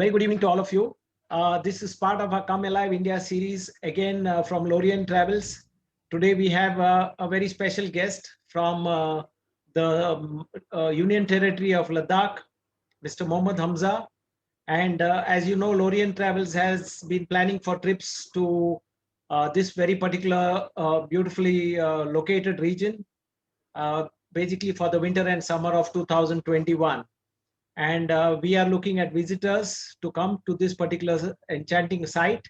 Very good evening to all of you. This is part of our Come Alive India series, again from Lorient Travels. Today we have a very special guest from the Union Territory of Ladakh, Mr. Mohammad Hamza. And as you know, Lorient Travels has been planning for trips to this very particular beautifully located region, basically for the winter and summer of 2021. And we are looking at visitors to come to this particular enchanting site.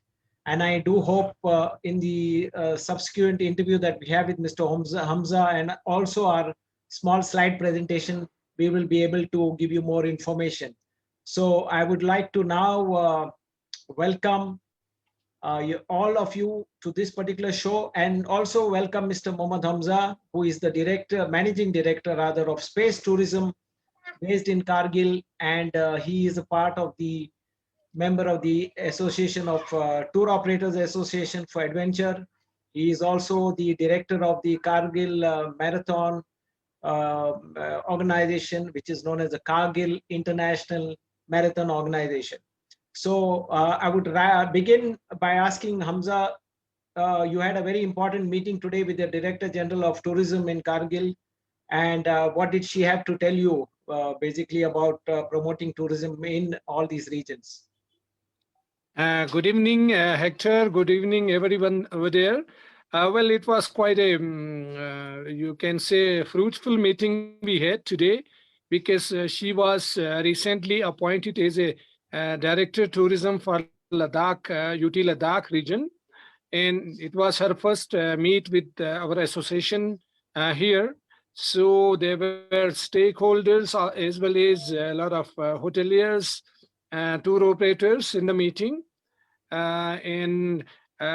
And I do hope in the subsequent interview that we have with Mr. Hamza and also our small slide presentation, we will be able to give you more information. So I would like to now welcome all of you to this particular show, and also welcome Mr. Mohammad Hamza, who is the managing director rather of space tourism based in Kargil, and he is a part of the member of the Association of Tour Operators Association for Adventure. He is also the director of the Kargil Marathon organization, which is known as the Kargil International Marathon Organization. So I would begin by asking Hamza, you had a very important meeting today with the Director General of Tourism in Kargil, and what did she have to tell you basically about promoting tourism in all these regions? Good evening, Hector. Good evening, everyone over there. Well, it was quite a, you can say, fruitful meeting we had today, because she was recently appointed as a Director Tourism for Ladakh, UT Ladakh region. And it was her first meet with our association here. So there were stakeholders as well as a lot of hoteliers, tour operators in the meeting. And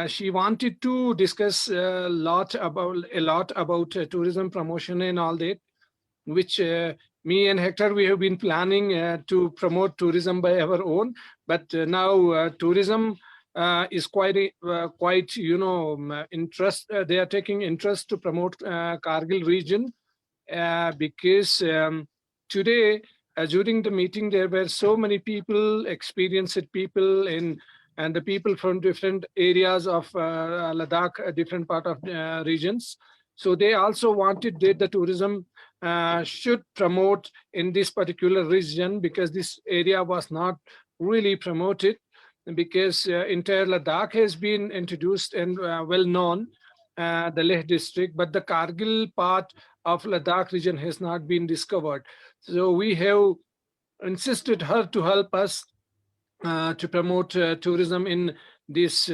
she wanted to discuss a lot about tourism promotion and all that, which me and Hector, we have been planning to promote tourism by our own. But now tourism is quite, interest. They are taking interest to promote Kargil region because today, during the meeting, there were so many people, experienced people, and the people from different areas of Ladakh, different part of regions. So they also wanted that the tourism should promote in this particular region, because this area was not really promoted, because entire Ladakh has been introduced and well known, the Leh district, but the Kargil part of Ladakh region has not been discovered. So we have insisted her to help us to promote tourism in this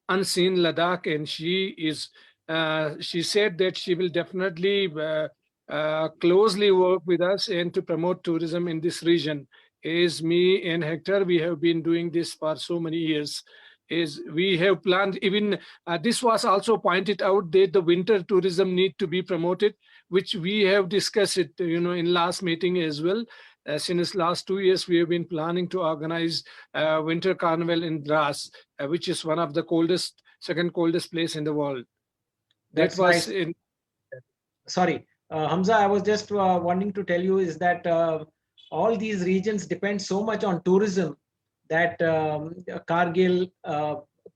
unseen Ladakh, and she said that she will definitely closely work with us and to promote tourism in this region. As me and Hector, we have been doing this for so many years. Is we have planned, even this was also pointed out that the winter tourism need to be promoted, which we have discussed it, in last meeting as well. Since last 2 years, we have been planning to organize winter carnival in Dras, which is one of the second coldest place in the world. That's nice. Sorry, Hamza, I was just wanting to tell you is that all these regions depend so much on tourism that Kargil,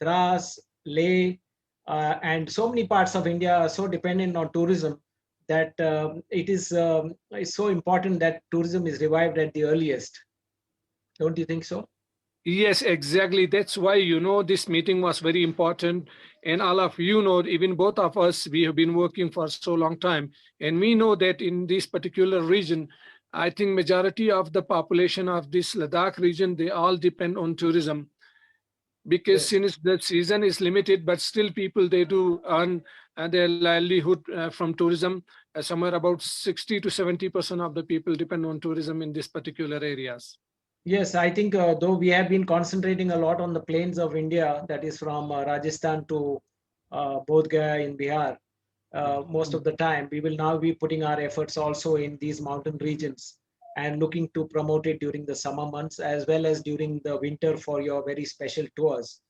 Dras, Leh, and so many parts of India are so dependent on tourism that it is so important that tourism is revived at the earliest. Don't you think so? Yes, exactly. That's why, this meeting was very important. And all of you know, even both of us, we have been working for so long time. And we know that in this particular region, I think majority of the population of this Ladakh region, they all depend on tourism. Because since the season is limited, but still people, they do earn their livelihood from tourism. Somewhere about 60 to 70% of the people depend on tourism in this particular areas. Yes, I think though we have been concentrating a lot on the plains of India, that is from Rajasthan to Bodh Gaya in Bihar, most of the time, we will now be putting our efforts also in these mountain regions and looking to promote it during the summer months as well as during the winter for your very special tours.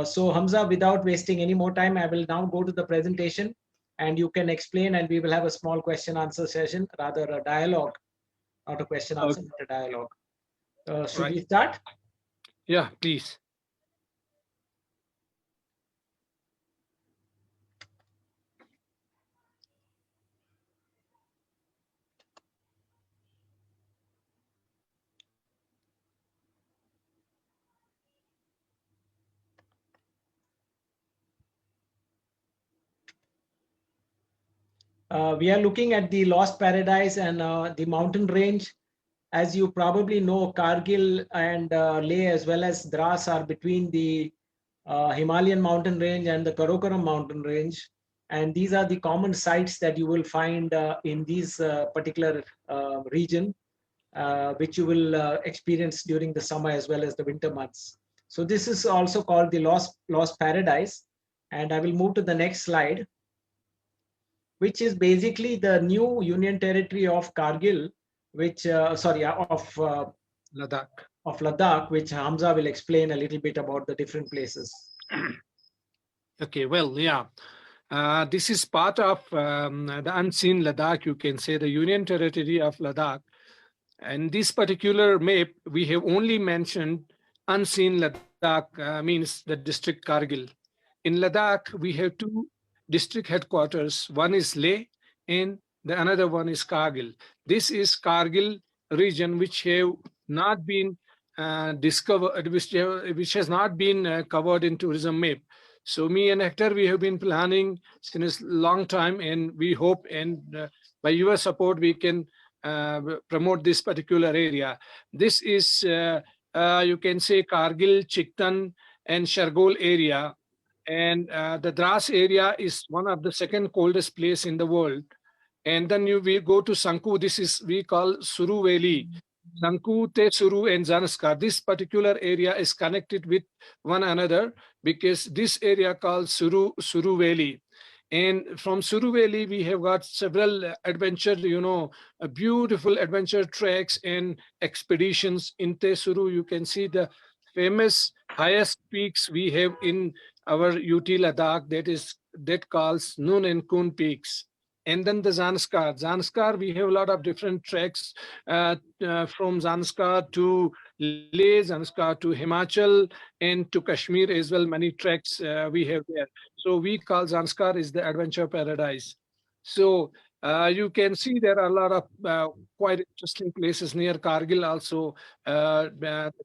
So Hamza, without wasting any more time, I will now go to the presentation and you can explain, and we will have a small question answer session, rather a dialogue, not a question answer, but a dialogue. Should we start? Yeah, please. We are looking at the Lost Paradise and the mountain range. As you probably know, Kargil and Leh as well as Dras are between the Himalayan mountain range and the Karakoram mountain range. And these are the common sites that you will find in these particular region, which you will experience during the summer as well as the winter months. So this is also called the Lost Paradise. And I will move to the next slide, which is basically the new union territory of Kargil, which Ladakh. of Ladakh, which Hamza will explain a little bit about the different places. Okay, well, yeah. This is part of the unseen Ladakh, you can say, the union territory of Ladakh. And this particular map, we have only mentioned unseen Ladakh, means the district Kargil. In Ladakh, we have two district headquarters. One is Leh and the another one is Kargil. This is Kargil region which have not been discovered, which has not been covered in tourism map. So me and Hector, we have been planning since a long time, and we hope and by your support we can promote this particular area. This is, you can say, Kargil, Chiktan, and Shargol area. And the Dras area is one of the second coldest place in the world. And then we go to Sanku. This is, we call Suru Valley. Sanku, Tesuru, and Zanskar. This particular area is connected with one another because this area called Suru Valley. And from Suru Valley, we have got several adventure, beautiful adventure treks and expeditions. In Tesuru, you can see the famous highest peaks we have in our UT Ladakh, that calls Nun and Kun peaks. And then the Zanskar, we have a lot of different treks from Zanskar to Leh, Zanskar to Himachal, and to Kashmir as well. Many treks we have there. So we call Zanskar is the adventure paradise. So you can see there are a lot of quite interesting places near Kargil also.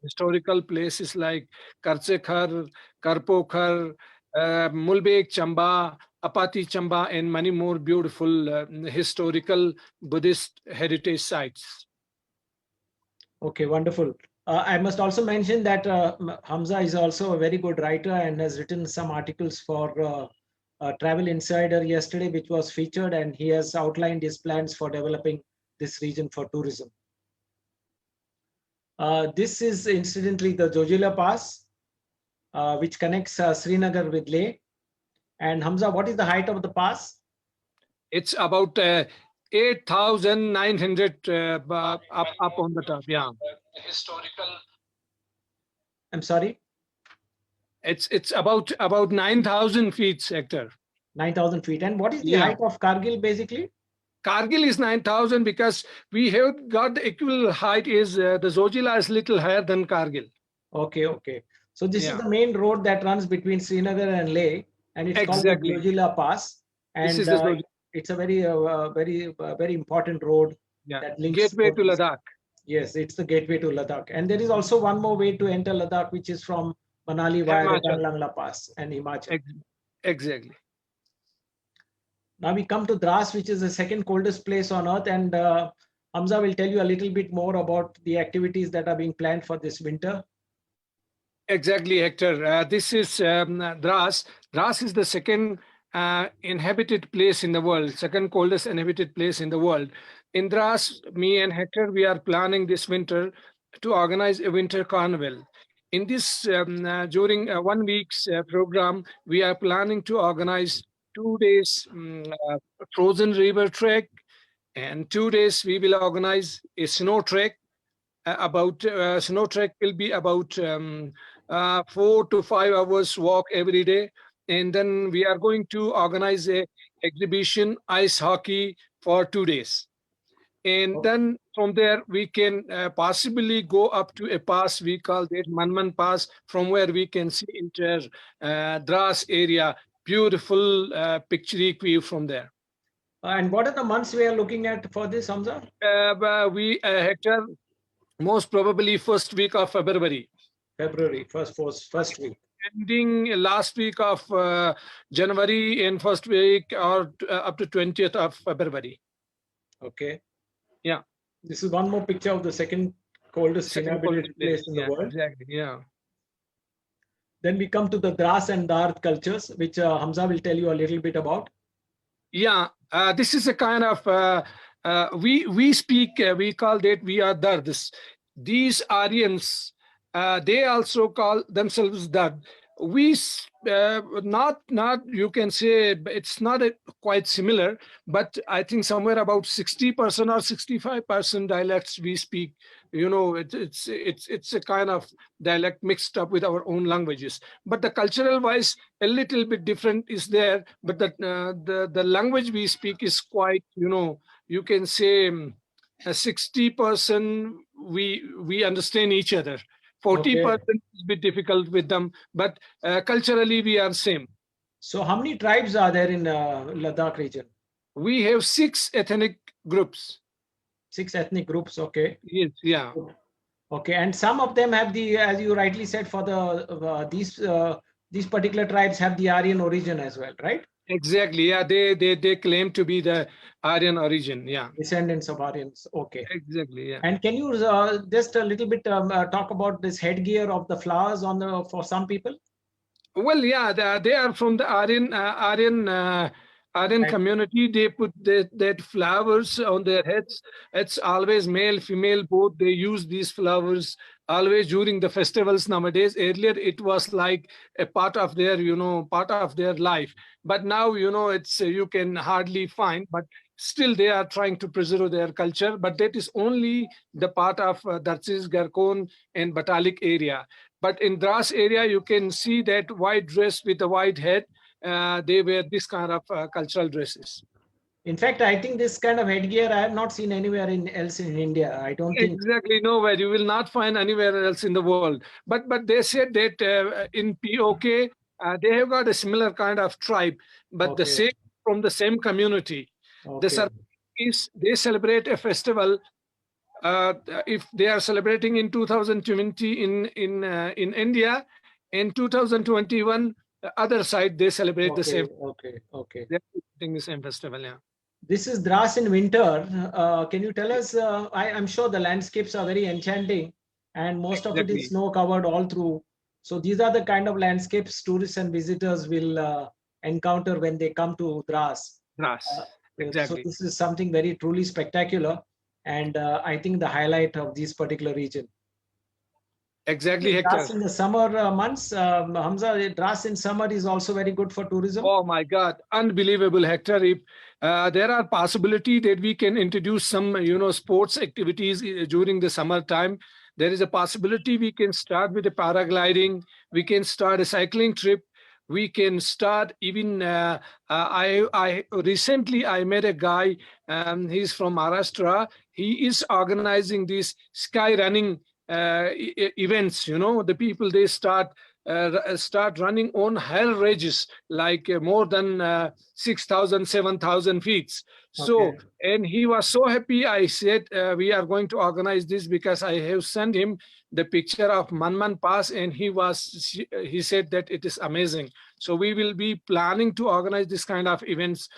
Historical places like Karchekhar, Karpokhar, Mulbek, Chamba, Apati Chamba, and many more beautiful historical Buddhist heritage sites. Okay, wonderful. I must also mention that Hamza is also a very good writer and has written some articles for Travel Insider yesterday, which was featured, and he has outlined his plans for developing this region for tourism. This is incidentally the Zojila Pass, which connects Srinagar with Leh. And Hamza, what is the height of the pass? It's about 8,900 up on the top. Yeah. Historical. I'm sorry. It's about 9,000 feet, Hector. 9,000 feet. And what is the height of Kargil basically? Kargil is 9,000 because we have got the equal height is the Zojila is little higher than Kargil. Okay, okay. So this is the main road that runs between Srinagar and Leh, and it's called the Zojila Pass. And it's a very important road that links gateway to Ladakh. Yes, it's the gateway to Ladakh. And there is also one more way to enter Ladakh, which is from Manali via the Langla Pass and Himachal. Exactly. Now we come to Dras, which is the second coldest place on earth, and Hamza will tell you a little bit more about the activities that are being planned for this winter. Exactly, Hector. This is Dras. Dras is the second inhabited place in the world, second coldest inhabited place in the world. In Dras, me and Hector, we are planning this winter to organize a winter carnival. In this, during 1 week's program, we are planning to organize 2 days frozen river trek, and 2 days we will organize a snow trek. Snow trek will be about 4 to 5 hours walk every day. And then we are going to organize a exhibition ice hockey for 2 days. And then from there, we can possibly go up to a pass we call that Manman Pass, from where we can see entire Dras area, beautiful picturesque view from there. And what are the months we are looking at for this, Hamza? Hector, most probably first week of February. February, first week. Ending last week of January and first week or up to 20th of February. Okay. Yeah. This is one more picture of the second coldest inhabited place in the world. Exactly. Yeah. Then we come to the Dras and Dard cultures, which Hamza will tell you a little bit about. Yeah. This is a kind of we speak. We call that we are Dards. These Aryans, they also call themselves Dard. We not you can say it's not quite similar, but I think somewhere about 60% or 65% dialects we speak. You know, it's a kind of dialect mixed up with our own languages. But the cultural wise, a little bit different is there. But the language we speak is quite, you know, you can say 60% we understand each other. 40% is a bit difficult with them, but culturally we are same. So how many tribes are there in Ladakh region? We have 6 ethnic groups. 6 ethnic groups, okay. Yes, yeah. Okay, and some of them have the, as you rightly said, for the these particular tribes have the Aryan origin as well, right? Exactly, yeah. They claim to be the Aryan origin, yeah. Descendants of Aryans, okay. Exactly, yeah. And can you just a little bit talk about this headgear of the flowers on the for some people? Well, yeah, they are from the Aryan community. They put that flowers on their heads. It's always male, female, both. They use these flowers always during the festivals nowadays. Earlier, it was like a part of their, you know, part of their life. But now, you know, it's you can hardly find. But still, they are trying to preserve their culture. But that is only the part of Darcis, Garkon, and Batalik area. But in Dras area, you can see that white dress with a white head. They wear this kind of cultural dresses. In fact, I think this kind of headgear I have not seen anywhere else in India. I don't think exactly nowhere. You will not find anywhere else in the world. But they said that in POK they have got a similar kind of tribe, but the same from the same community. The is they celebrate a festival. If they are celebrating in 2020 in India, in 2021 the other side they celebrate the same. They're celebrating the same festival. Yeah. This is Dras in winter. Can you tell us? I'm sure the landscapes are very enchanting, and most of it is snow covered all through. So these are the kind of landscapes tourists and visitors will encounter when they come to Dras. Exactly. So this is something very truly spectacular, and I think the highlight of this particular region. Exactly, Hector. Dras in the summer months, Hamza, Dras in summer is also very good for tourism. Oh my God, unbelievable, Hector. If there are possibility that we can introduce some, you know, sports activities during the summer time. There is a possibility we can start with a paragliding. We can start a cycling trip. We can start even. I recently I met a guy. He's from Maharashtra. He is organizing these sky running events. You know, the people they start running on high ranges like more than 6,000, 7,000 feet. So, and he was so happy. I said, we are going to organize this because I have sent him the picture of Manman Pass, and he said that it is amazing. So we will be planning to organize this kind of events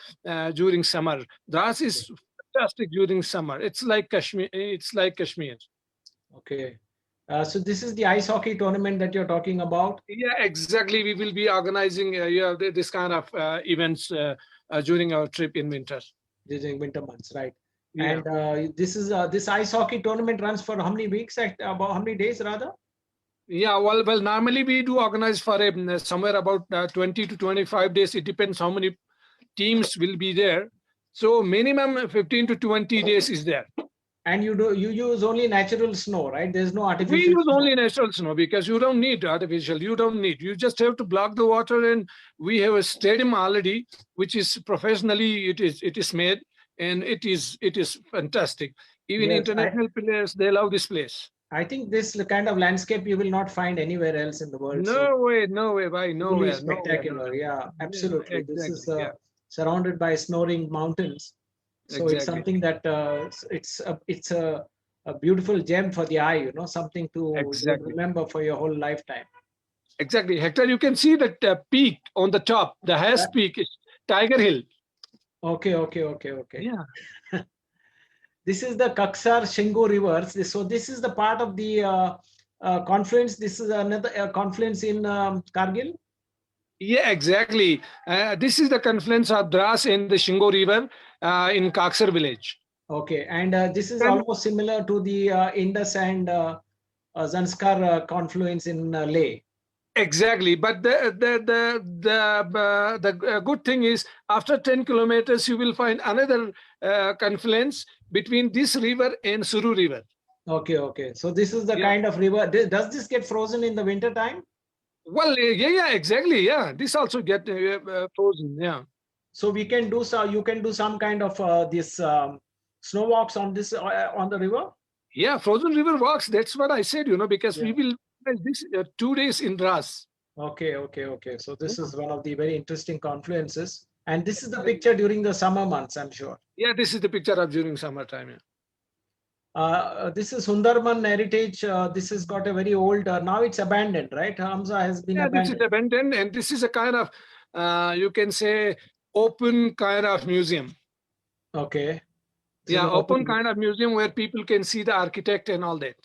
during summer. Dras is fantastic during summer. It's like Kashmir. It's like Kashmir. Okay. So this is the ice hockey tournament that you're talking about? Yeah, exactly. We will be organizing this kind of events during our trip in winter. During winter months, right? Yeah. And this ice hockey tournament runs for how many weeks? About how many days, rather? Yeah, well, normally we do organize for somewhere about 20 to 25 days. It depends how many teams will be there. So minimum 15 to 20 days is there. And you use only natural snow, right? There's no artificial. We use only natural snow because you don't need artificial. You don't need. You just have to block the water, and we have a stadium already, which is professionally it is made. and it is fantastic. Even Yes, international players, they love this place. I think this kind of landscape you will not find anywhere else in the world. So No way, bye, truly nowhere, spectacular. nowhere. Yeah, Yeah, absolutely. This is exactly. Yeah, surrounded by snoring mountains. So it's exactly, something that it's a beautiful gem for the eye, you know, something to you'll exactly, remember for your whole lifetime. exactly. Hector, you can see that peak on the top, the highest peak is Tiger Hill. Okay. Yeah, This is the Kaksar Shingo rivers. So this is the part of the confluence. This is another confluence in Kargil. yeah, exactly. This is the confluence of Dras and the Shingo River in Kaksar village. Okay, and this is And almost similar to the Indus and Zanskar confluence in Leh. exactly, but the good thing is after 10 kilometers you will find another confluence between this river and Suru River. Okay. So this is the Yeah. kind of river. Does this get frozen in the winter time? Well, yeah, exactly. Yeah, this also get frozen. Yeah. So we can do so. You can do some kind of this snow walks on this on the river. Yeah, frozen river walks. That's what I said, because Yeah. we will spend this 2 days in Dras. Okay. So this Yeah, is one of the very interesting confluences. And this is the exactly. picture during the summer months, I'm sure. Yeah, this is the picture of during summertime. Yeah. This is Sundarban heritage. This has got a very old. Now it's abandoned, right? Hamza has been Yeah, this is abandoned. abandoned, and this is a kind of, you can say, open kind of museum. Okay. This is Yeah, an open open. kind of museum where people can see the architect and all that.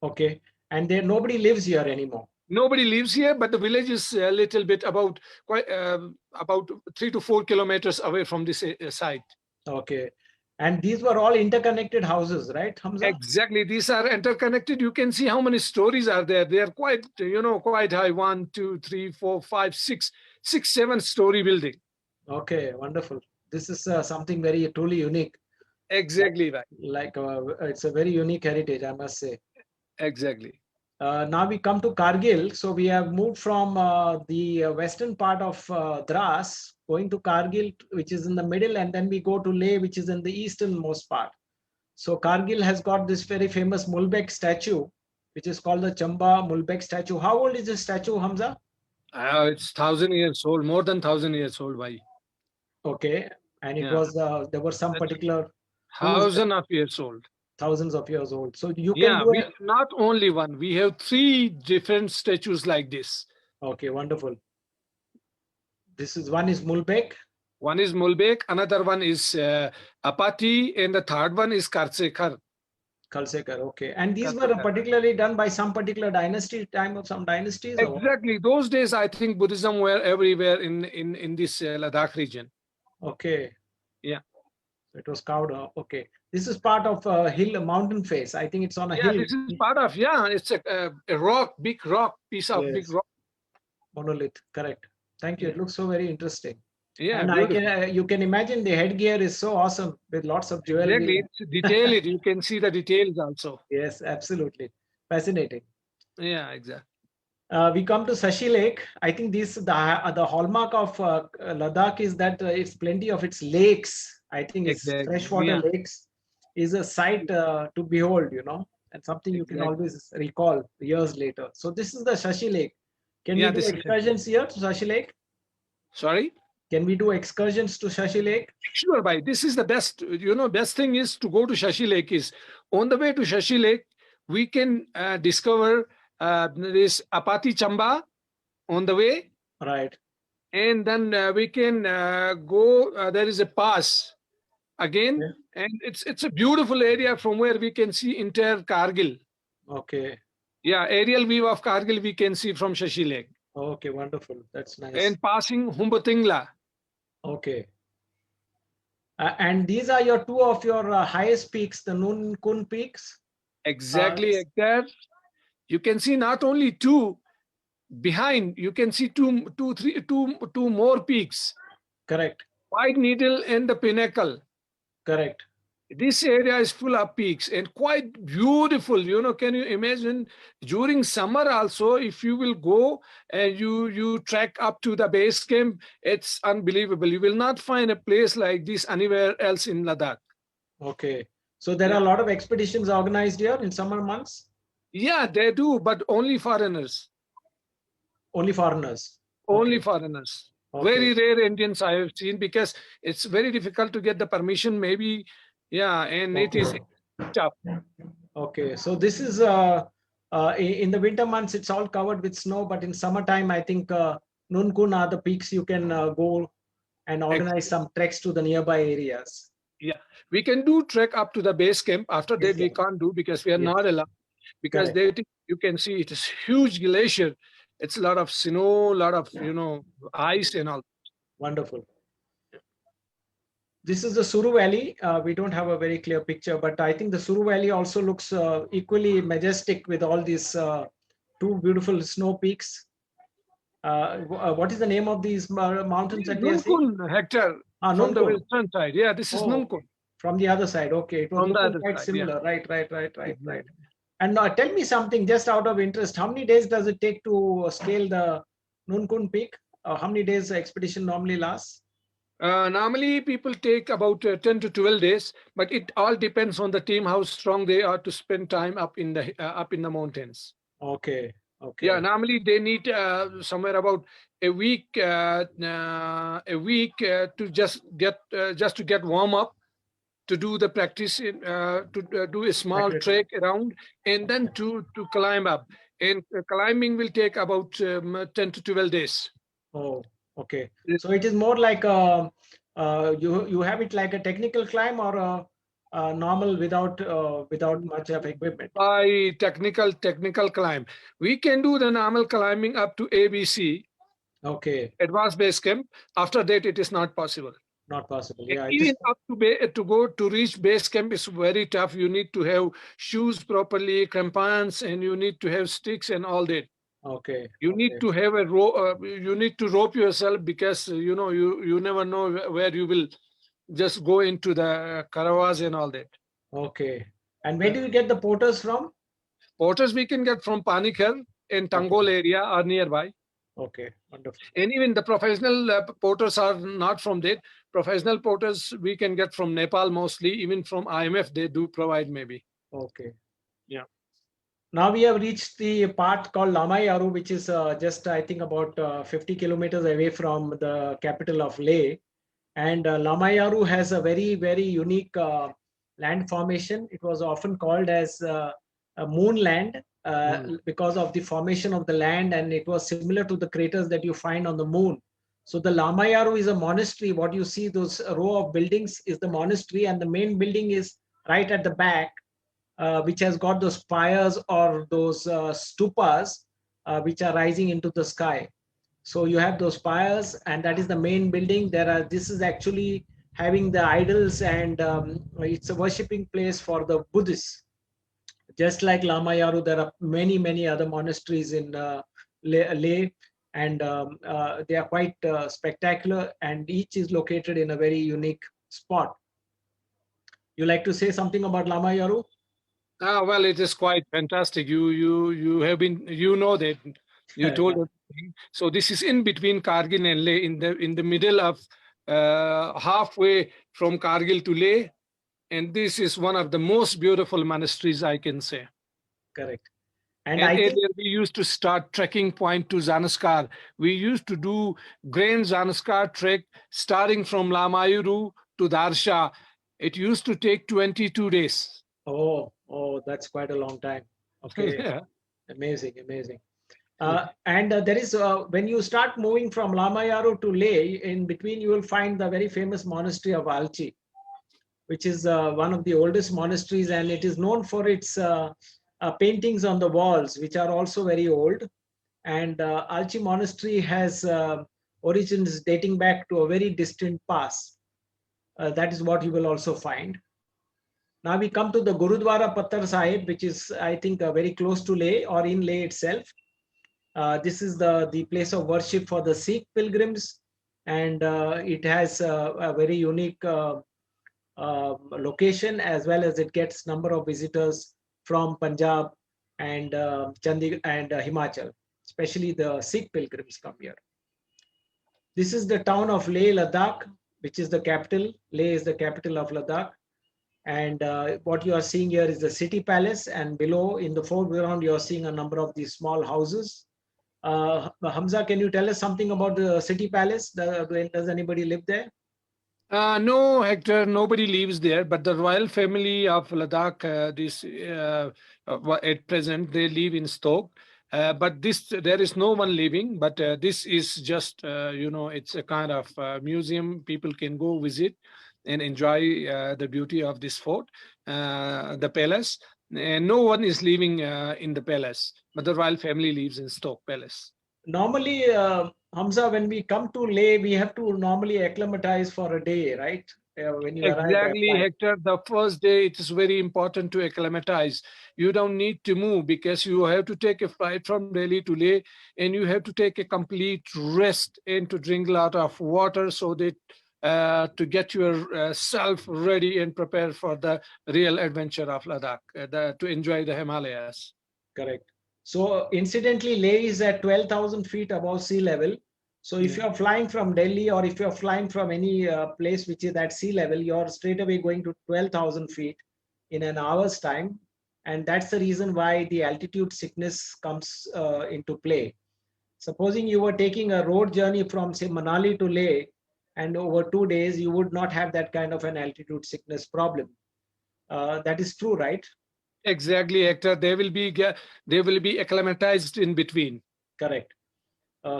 Okay. And there nobody lives here anymore. Nobody lives here, but the village is a little bit about 3 to 4 kilometers away from this site. Okay. And these were all interconnected houses, right, Hamza? Exactly, these are interconnected. You can see how many stories are there. They are quite high. 1, 2, 3, 4, 5, 6, 7 story building. Okay, wonderful. This is something very truly unique. Exactly right. Like it's a very unique heritage, I must say. Exactly. Now we come to Kargil. So we have moved from the western part of Dras, going to Kargil, which is in the middle, and then we go to Leh, which is in the easternmost part. So Kargil has got this very famous Mulbek statue, which is called the Chamba Mulbek statue. How old is this statue, Hamza? It's 1,000 years old, more than 1,000 years old. Why? Okay, and it Yeah, was there were some that's particular who is thousand of years old. thousands of years old. So you can Yeah, do we it. have not only one. We have 3 different statues like this. Okay, wonderful. This is one is Mulbek. One is Mulbek, another one is Apati, and the third one is Karsekar. Kalsekar, okay. And these were Karsekar. particularly done by some particular dynasty, time of some dynasties, or what? Exactly. Those days, I think Buddhism were everywhere in this Ladakh region. Okay. Yeah. It was carved. Okay. This is part of a hill, a mountain face. I think it's on a Yeah, hill. this is part of, it's a rock, big rock, piece of big Yes, rock. monolith. Correct. Thank you. Yeah, It looks so very interesting. yeah, And I can, beautiful. you can imagine the headgear is so awesome with lots of jewelry. Exactly. It's detailed. You can see the details also. Yes, absolutely. Fascinating. Yeah, exactly. We come to Sashi Lake. I think the hallmark of Ladakh is that it's plenty of its lakes. I think it's Exactly. freshwater Yeah, lakes is a sight to behold, you know, and something you can exactly. always recall years later. So this is the Sashi Lake. Can we Yeah, do this is it. excursions here to Sashi Lake? Sorry? Can we do excursions to Sashi Lake? Sure, bhai. This is the best. Best thing is to go to Shashi Lake. Is on the way to Shashi Lake, we can discover this Apati Chamba on the way, Right. and then we can go. There is a pass again, Yeah. and it's a beautiful area from where we can see entire Kargil. Okay. Yeah, aerial view of Kargil we can see from Shashi Lake, Okay. Wonderful. That's nice. and passing Humbatingla. Okay. And these are your two of your highest peaks, the Nun Kun peaks. Exactly like that. You can see not only two. Behind, you can see two more peaks. Correct. White Needle and the Pinnacle. Correct. This area is full of peaks and quite beautiful. You know, can you imagine during summer also, if you will go and you trek up to the base camp, it's unbelievable. You will not find a place like this anywhere else in Ladakh. Okay. So there are Yeah, a lot of expeditions organized here in summer months. yeah, they do, but only foreigners. Only foreigners. Only Okay. foreigners. Okay. Very rare Indians I have seen because it's very difficult to get the permission. Maybe, yeah, and it is Okay. tough. Okay. So this is in the winter months it's all covered with snow, but in summertime I think Nunkun are the peaks you can go and organize some treks to the nearby areas. Yeah, we can do trek up to the base camp. After Yes. that, we can't do because we are Yes. not allowed. Because Correct. they, you can see it is huge glacier. It's a lot of snow, a lot of ice and all. Wonderful. This is the Suru Valley. We don't have a very clear picture, but I think the Suru Valley also looks equally majestic with all these two beautiful snow peaks. What is the name of these mountains that we are seeing? Nunkun, Hector, Ah, from the Nunkun. western side. Yeah, this is Oh, Nunkun from the other side. Okay, it was from the looking other quite side. Yeah. similar. Right. Mhm. And now tell me something just out of interest. How many days does it take to scale the Nunkun peak? How many days the expedition normally lasts? Normally, people take about 10 to 12 days, but it all depends on the team how strong they are to spend time up in the mountains. Okay, Yeah, okay, normally they need somewhere about a week just to get warm up, to do the practice to do a small accurate. trek around, and then to climb up. And climbing will take about 10 to 12 days. Oh, okay. It- So it is more like you have it like a technical climb or a normal without much of equipment. by technical climb, we can do the normal climbing up to ABC, Okay, advanced base camp. After that, it is not possible. not possible. And Yeah, it even is. up to go to reach base camp is very tough. You need to have shoes properly, crampons, and you need to have sticks and all that. Okay, You need okay, to have a rope. You need to rope yourself because you never know where you will just go into the caravans and all that. okay. And where Yeah. do you get the porters from? Porters we can get from Panikhar and Okay, Tangol area or nearby. okay, wonderful. And even the professional porters are not from that. Professional porters we can get from Nepal mostly. Even from IMF they do provide maybe. Okay. Yeah. Now we have reached the part called Lamayaru, which is just I think about 50 kilometers away from the capital of Leh. And Lamayaru has a very unique land formation. It was often called as a moonland Mm. because of the formation of the land, and it was similar to the craters that you find on the moon. So the Lamayaru is a monastery. What you see, those row of buildings, is the monastery, and the main building is right at the back, which has got those spires or those stupas, which are rising into the sky. So you have those spires, and that is the main building. This is actually having the idols, and it's a worshipping place for the Buddhists. Just like Lamayaru, there are many other monasteries in Leh, and they are quite spectacular, and each is located in a very unique spot. You like to say something about Lamayaru? Ah, well, it is quite fantastic. You have been that you told everything. So this is in between Kargil and Leh, in the middle of halfway from Kargil to Leh, and this is one of the most beautiful monasteries I can say. Correct. And And I think earlier we used to start trekking point to Zanskar. We used to do Grand Zanskar trek starting from Lamayuru to Darsha. It used to take 22 days. oh, that's quite a long time. Okay, Yeah. amazing. And there is when you start moving from Lamayaru to Leh, in between you will find the very famous monastery of Alchi, which is one of the oldest monasteries, and it is known for its paintings on the walls, which are also very old. And Alchi Monastery has origins dating back to a very distant past. That is what you will also find. Now we come to the Gurudwara Pattar Sahib, which is, I think, very close to Leh or in Leh itself. This is the place of worship for the Sikh pilgrims, and it has a very unique location, as well as it gets number of visitors from Punjab and Chandigarh and Himachal, especially the Sikh pilgrims come here. This is the town of Leh, Ladakh, which is the capital. Leh is the capital of Ladakh. And what you are seeing here is the city palace, and below in the foreground, you are seeing a number of these small houses. Hamza, can you tell us something about the city palace? Does anybody live there? No, Hector, nobody lives there, but the royal family of Ladakh, at present, they live in Stoke. But there is no one living, but this is just, it's a kind of museum. People can go visit and enjoy the beauty of this fort, the palace. And no one is living in the palace, but the royal family lives in Stoke Palace. Normally, Hamza, when we come to Leh, we have to normally acclimatize for a day, right? When you arrive by Exactly, flight. Hector. The first day, it is very important to acclimatize. You don't need to move because you have to take a flight from Delhi to Leh, and you have to take a complete rest and to drink a lot of water so that to get yourself ready and prepared for the real adventure of Ladakh, to enjoy the Himalayas. Correct. So incidentally, Leh is at 12,000 feet above sea level. So if Yeah. you're flying from Delhi, or if you're flying from any place which is at sea level, you're straight away going to 12,000 feet in an hour's time. And that's the reason why the altitude sickness comes into play. Supposing you were taking a road journey from, say, Manali to Leh, and over 2 days, you would not have that kind of an altitude sickness problem. That is true, right? Exactly, Hector. They will be acclimatized in between. Correct.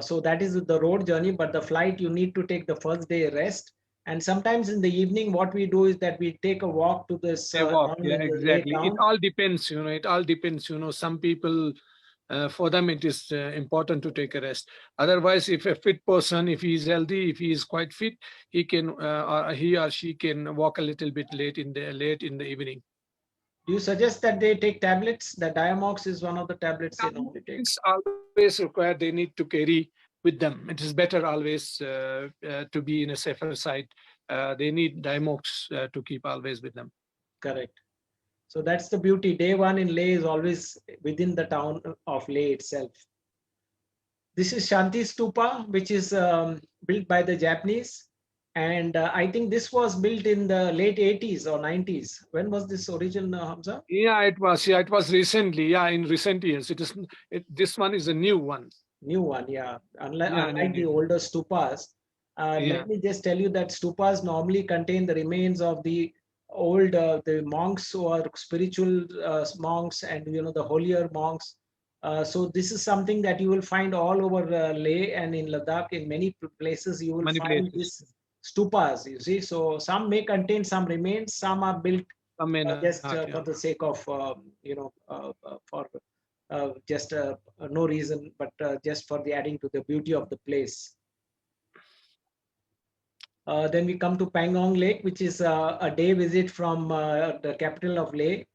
So that is the road journey, but the flight, you need to take the first day rest. And sometimes in the evening, what we do is that we take a walk to this A walk, town yeah, in the Leh exactly. It town. all depends, it all depends. Some people, for them, it is important to take a rest. Otherwise, if a fit person, if he is healthy, if he is quite fit, he can, or he or she can walk a little bit late in the evening. Do you suggest that they take tablets? The Diamox is one of the tablets they normally take. It's always required. They need to carry with them. It is better always to be in a safer side. They need Dimox to keep always with them. Correct. So that's the beauty. Day one in Leh is always within the town of Leh itself. This is Shanti Stupa, which is built by the Japanese. And I think this was built in the late 80s or 90s. When was this origin, Hamza? Yeah, it was. Yeah, it was recently. Yeah, in recent years. It is. This one is a new one. New one, yeah. Unlike, Yeah, unlike the older stupas, yeah. let me just tell you that stupas normally contain the remains of the old the monks who are spiritual monks, and the holier monks. So this is something that you will find all over Leh and in Ladakh. In many places, you will Many find places. these stupas. You see, so some may contain some remains, some are built Some may not. just Yeah. for the sake of for just no reason, but just for the adding to the beauty of the place. Then we come to Pangong Lake, which is a day visit from the capital of Leh.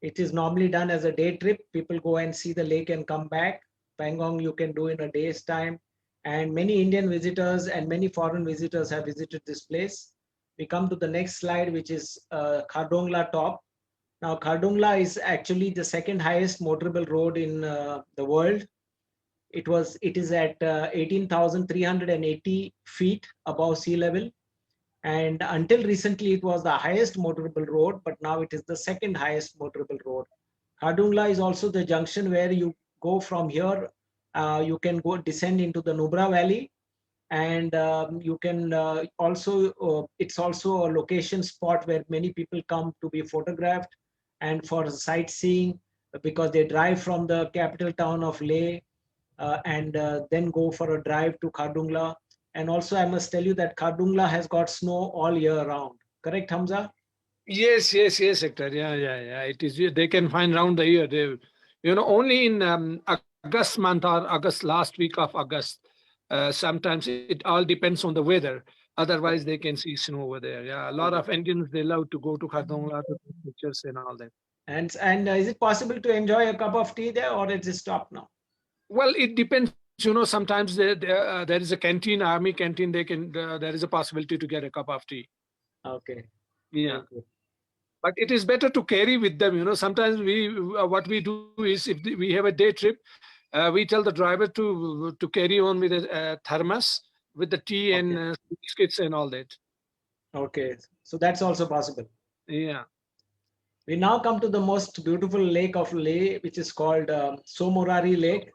It is normally done as a day trip. People go and see the lake and come back. Pangong you can do in a day's time. And many Indian visitors and many foreign visitors have visited this place. We come to the next slide, which is Khardongla Top. Now, Khardungla is actually the second highest motorable road in the world. It is at 18,380 feet above sea level. And until recently, it was the highest motorable road, but now it is the second highest motorable road. Khardungla is also the junction where you go from here. You can go descend into the Nubra Valley, and you can it's also a location spot where many people come to be photographed and for sightseeing, because they drive from the capital town of Leh and then go for a drive to Khardungla. And also I must tell you that Khardungla has got snow all year round. Correct, Hamza? Yes, Hector. Yeah. It is. They can find round the year. Only in August month or August, last week of August. Sometimes it all depends on the weather. Otherwise, they can see snow over there. Yeah, a lot of Indians, they love to go to Khardongla to take pictures and all that. And is it possible to enjoy a cup of tea there, or is it stopped now? Well, it depends. Sometimes there is a canteen, army canteen. There is a possibility to get a cup of tea. Okay. Yeah. Okay. But it is better to carry with them. Sometimes what we do is, if we have a day trip, we tell the driver to carry on with a thermos with the tea and Okay. biscuits and all that. Okay. So that's also possible. Yeah. We now come to the most beautiful lake of Leh, which is called Somorari Lake.